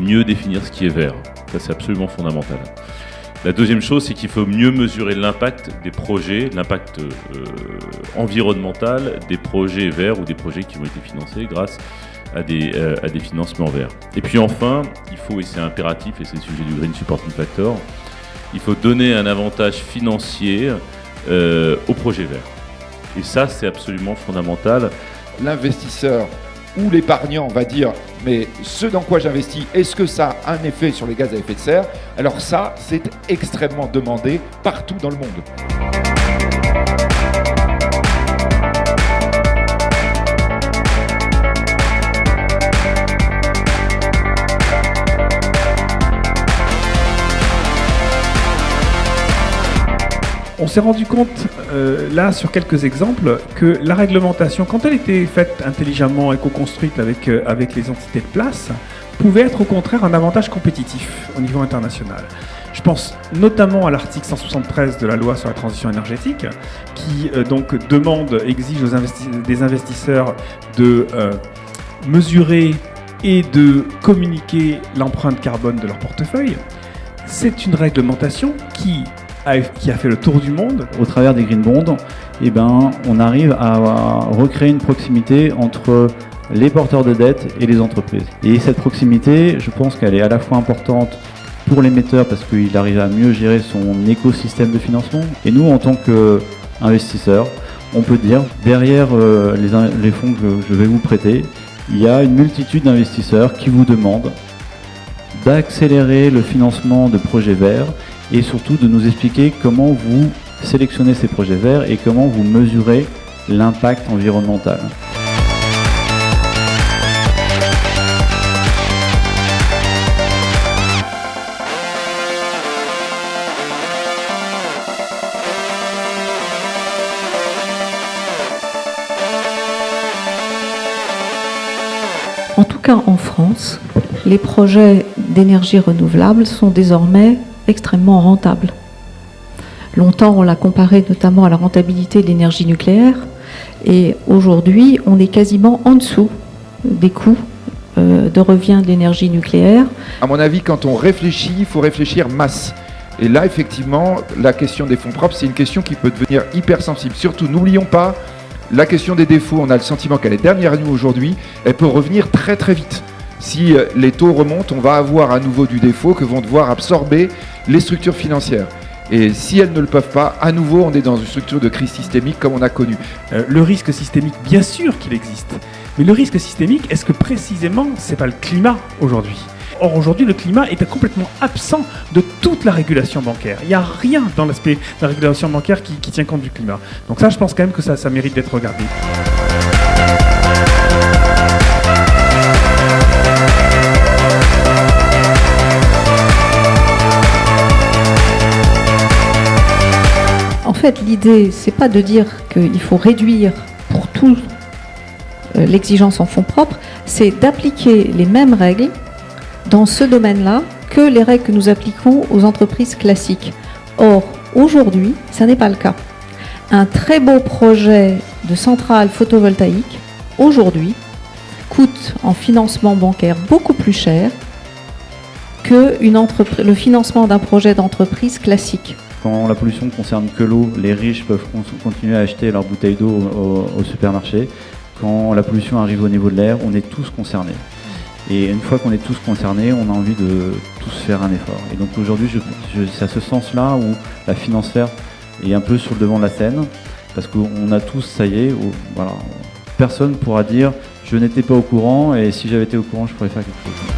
mieux définir ce qui est vert. Ça, c'est absolument fondamental. La deuxième chose, c'est qu'il faut mieux mesurer l'impact des projets, l'impact environnemental des projets verts ou des projets qui ont été financés grâce à des financements verts. Et puis enfin, il faut, et c'est impératif, et c'est le sujet du Green Supporting Factor, il faut donner un avantage financier aux projets verts. Et ça, c'est absolument fondamental. L'investisseur ou l'épargnant va dire « mais ce dans quoi j'investis, est-ce que ça a un effet sur les gaz à effet de serre ?» Alors ça, c'est extrêmement demandé partout dans le monde. On s'est rendu compte, là, sur quelques exemples, que la réglementation, quand elle était faite intelligemment et co-construite avec les entités de place, pouvait être au contraire un avantage compétitif au niveau international. Je pense notamment à l'article 173 de la loi sur la transition énergétique, qui exige des investisseurs de mesurer et de communiquer l'empreinte carbone de leur portefeuille. C'est une réglementation qui a fait le tour du monde. Au travers des green bonds, on arrive à recréer une proximité entre les porteurs de dette et les entreprises. Et cette proximité, je pense qu'elle est à la fois importante pour l'émetteur parce qu'il arrive à mieux gérer son écosystème de financement. Et nous, en tant qu'investisseurs, on peut dire, derrière les fonds que je vais vous prêter, il y a une multitude d'investisseurs qui vous demandent d'accélérer le financement de projets verts et surtout de nous expliquer comment vous sélectionnez ces projets verts et comment vous mesurez l'impact environnemental. En tout cas en France, les projets d'énergie renouvelable sont désormais extrêmement rentables. Longtemps, on l'a comparé notamment à la rentabilité de l'énergie nucléaire et aujourd'hui, on est quasiment en dessous des coûts de revient de l'énergie nucléaire. À mon avis, quand on réfléchit, il faut réfléchir masse. Et là, effectivement, la question des fonds propres, c'est une question qui peut devenir hyper sensible. Surtout, n'oublions pas, la question des défauts, on a le sentiment qu'elle est derrière nous aujourd'hui, elle peut revenir très très vite. Si les taux remontent, on va avoir à nouveau du défaut que vont devoir absorber les structures financières. Et si elles ne le peuvent pas, à nouveau, on est dans une structure de crise systémique comme on a connu. Le risque systémique, bien sûr qu'il existe. Mais le risque systémique, est-ce que précisément, c'est pas le climat aujourd'hui ? Or, aujourd'hui, le climat est complètement absent de toute la régulation bancaire. Il n'y a rien dans l'aspect de la régulation bancaire qui tient compte du climat. Donc ça, je pense quand même que ça mérite d'être regardé. En fait, l'idée, c'est pas de dire qu'il faut réduire pour tout l'exigence en fonds propres, c'est d'appliquer les mêmes règles dans ce domaine-là que les règles que nous appliquons aux entreprises classiques. Or, aujourd'hui, ça n'est pas le cas. Un très beau projet de centrale photovoltaïque, aujourd'hui, coûte en financement bancaire beaucoup plus cher que le financement d'un projet d'entreprise classique. Quand la pollution ne concerne que l'eau, les riches peuvent continuer à acheter leurs bouteilles d'eau au supermarché. Quand la pollution arrive au niveau de l'air, on est tous concernés. Et une fois qu'on est tous concernés, on a envie de tous faire un effort. Et donc aujourd'hui, c'est à ce sens-là où la financière est un peu sur le devant de la scène, parce qu'on a tous, ça y est, voilà, personne ne pourra dire « je n'étais pas au courant et si j'avais été au courant, je pourrais faire quelque chose ».